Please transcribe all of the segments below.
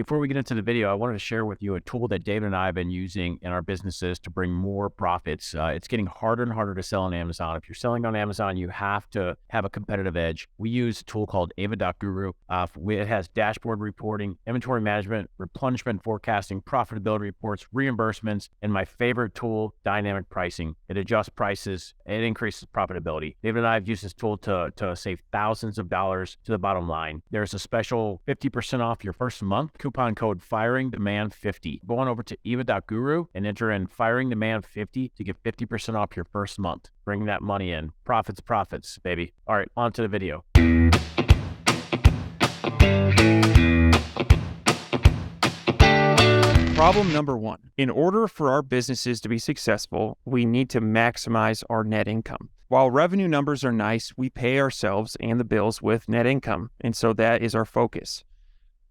Before we get into the video, I wanted to share with you a tool that David and I have been using in our businesses to bring more profits. It's getting harder and harder to sell on Amazon. If you're selling on Amazon, you have to have a competitive edge. We use a tool called Eva.Guru. It has dashboard reporting, inventory management, replenishment forecasting, profitability reports, reimbursements, and my favorite tool, dynamic pricing. It adjusts prices, it increases profitability. David and I have used this tool to save thousands of dollars to the bottom line. There's a special 50% off your first month. Coupon code FIRINGDEMAND50. Go on over to Eva.Guru and enter in FIRINGDEMAND50 to get 50% off your first month. Bring that money in. Profits, baby. All right, on to the video. Problem number one. In order for our businesses to be successful, we need to maximize our net income. While revenue numbers are nice, we pay ourselves and the bills with net income, and so that is our focus.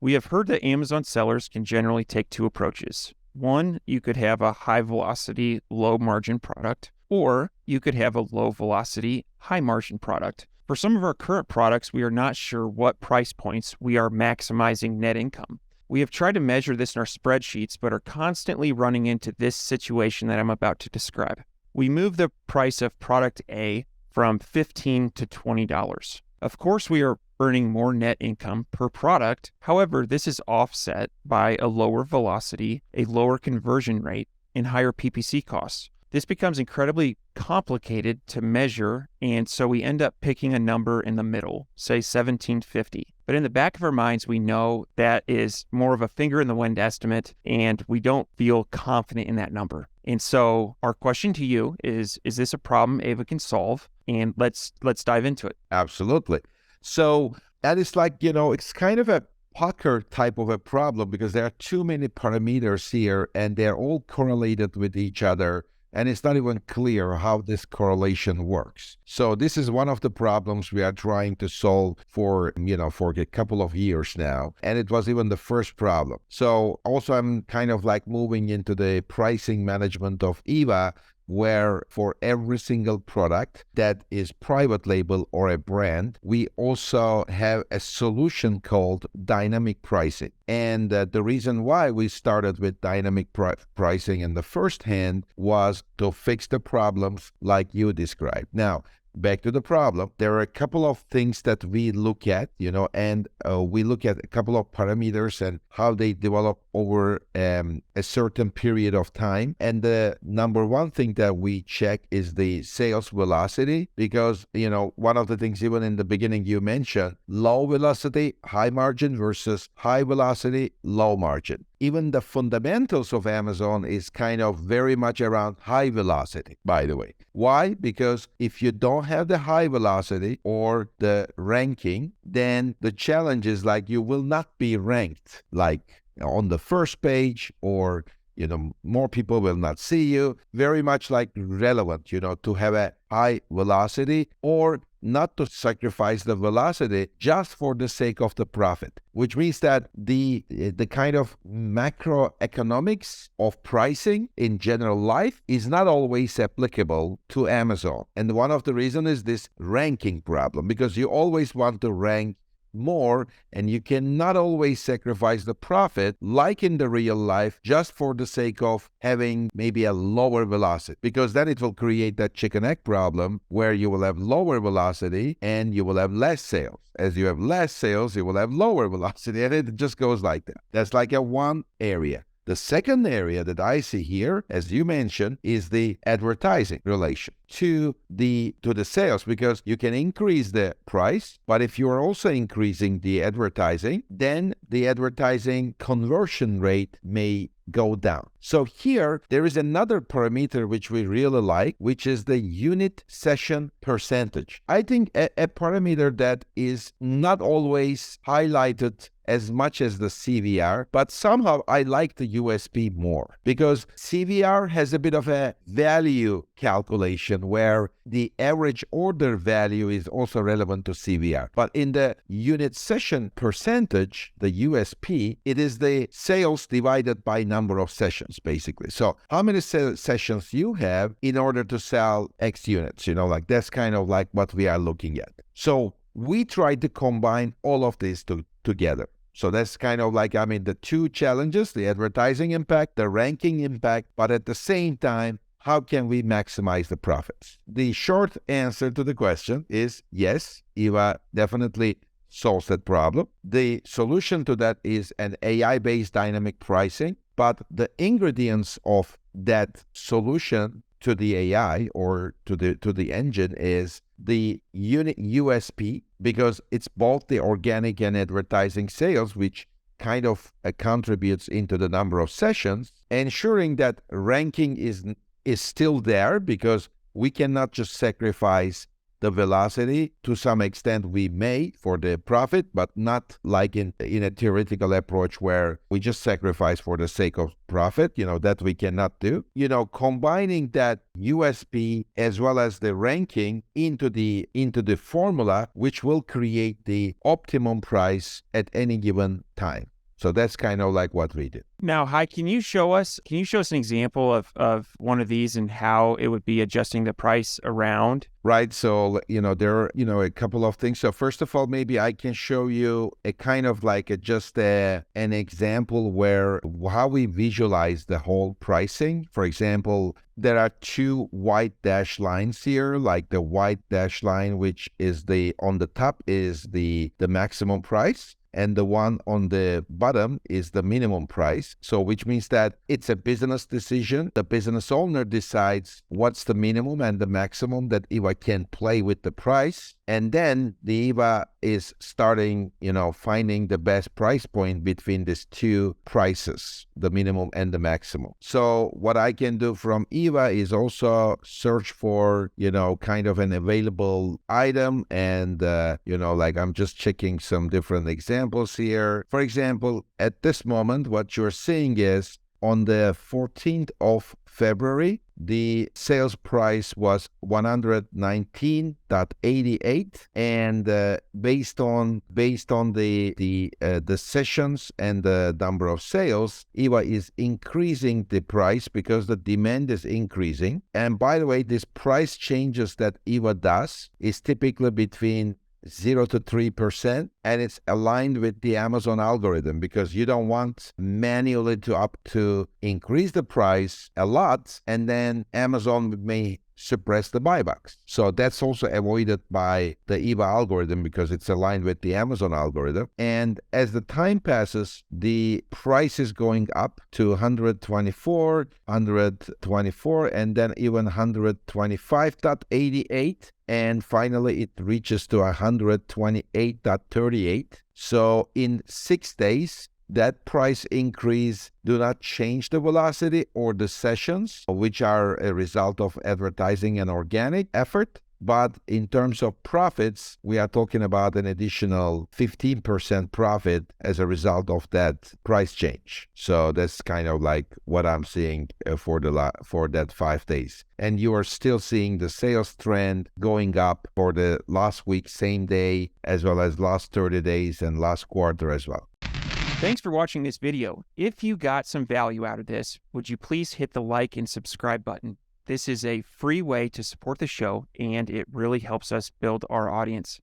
We have heard that Amazon sellers can generally take two approaches. One, you could have a high velocity, low margin product, or you could have a low velocity, high margin product. For some of our current products, we are not sure what price points we are maximizing net income. We have tried to measure this in our spreadsheets, but are constantly running into this situation that I'm about to describe. We move the price of product A from $15 to $20. Of course, we are earning more net income per product. However, this is offset by a lower velocity, a lower conversion rate, and higher PPC costs. This becomes incredibly complicated to measure, and so we end up picking a number in the middle, say $17.50. But in the back of our minds, we know that is more of a finger in the wind estimate, and we don't feel confident in that number. And so our question to you is this a problem Eva can solve? And let's dive into it. Absolutely. So that is like, it's kind of a Pucker type of a problem because there are too many parameters here and they're all correlated with each other. And it's not even clear how this correlation works. So this is one of the problems we are trying to solve for a couple of years now. And it was even the first problem. So also I'm kind of like moving into the pricing management of Eva, where for every single product that is private label or a brand, we also have a solution called dynamic pricing. And the reason why we started with dynamic pricing in the first hand was to fix the problems like you described. Now, back to the problem, there are a couple of things that we look at, and we look at a couple of parameters and how they develop over a certain period of time. And the number one thing that we check is the sales velocity, because, one of the things even in the beginning you mentioned, low velocity, high margin versus high velocity, low margin. Even the fundamentals of Amazon is kind of very much around high velocity, by the way. Why? Because if you don't have the high velocity or the ranking, then the challenge is like you will not be ranked like on the first page, or more people will not see you. Very much like relevant, to have a high velocity, or not to sacrifice the velocity just for the sake of the profit, which means that the kind of macroeconomics of pricing in general life is not always applicable to Amazon. And one of the reasons is this ranking problem, because you always want to rank more, and you cannot always sacrifice the profit like in the real life just for the sake of having maybe a lower velocity, because then it will create that chicken egg problem where you will have lower velocity and you will have less sales. As you have less sales, you will have lower velocity, and it just goes like that. That's like a one area. The second area that I see here, as you mentioned, is the advertising relation to the sales, because you can increase the price, but if you are also increasing the advertising, then the advertising conversion rate may go down. So here, there is another parameter which we really like, which is the unit session percentage. I think a parameter that is not always highlighted as much as the CVR, but somehow I like the USP more, because CVR has a bit of a value calculation where the average order value is also relevant to CVR. But in the unit session percentage, the USP, it is the sales divided by number of sessions, basically. So how many sessions you have in order to sell X units, like that's kind of like what we are looking at. So we try to combine all of these together. So that's kind of like, the two challenges, the advertising impact, the ranking impact, but at the same time, how can we maximize the profits? The short answer to the question is yes, Eva definitely solves that problem. The solution to that is an AI-based dynamic pricing, but the ingredients of that solution to the AI or to the engine is the unique USP, because it's both the organic and advertising sales, which kind of contributes into the number of sessions, ensuring that ranking is still there, because we cannot just sacrifice the velocity. To some extent we may for the profit, but not like in a theoretical approach where we just sacrifice for the sake of profit, that we cannot do. Combining that USP as well as the ranking into the formula, which will create the optimum price at any given time. So that's kind of like what we did. Now, Hai, can you show us an example of one of these and how it would be adjusting the price around? Right. So, there are, a couple of things. So first of all, maybe I can show you a kind of like an example where how we visualize the whole pricing. For example, there are two white dash lines here, like the white dash line, which is on the top is the maximum price, and the one on the bottom is the minimum price. So which means that it's a business decision. The business owner decides what's the minimum and the maximum that Eva can play with the price. And then the Eva is starting, finding the best price point between these two prices, the minimum and the maximum. So what I can do from Eva is also search for, kind of an available item. And, like I'm just checking some different examples here. For example, at this moment, what you're seeing is on the 14th of February, the sales price was 119.88, and based on the sessions and the number of sales, Eva is increasing the price because the demand is increasing. And by the way, this price changes that Eva does is typically between 0 to 3%, and it's aligned with the Amazon algorithm, because you don't want manually to increase the price a lot and then Amazon may suppress the buy box. So that's also avoided by the Eva algorithm because it's aligned with the Amazon algorithm. And as the time passes, the price is going up to 124, and then even 125.88. And finally, it reaches to 128.38. So in 6 days, that price increase do not change the velocity or the sessions, which are a result of advertising and organic effort. But in terms of profits, we are talking about an additional 15% profit as a result of that price change. So that's kind of like what I'm seeing for that 5 days. And you are still seeing the sales trend going up for the last week, same day, as well as last 30 days and last quarter as well. Thanks for watching this video. If you got some value out of this, would you please hit the like and subscribe button? This is a free way to support the show, and it really helps us build our audience.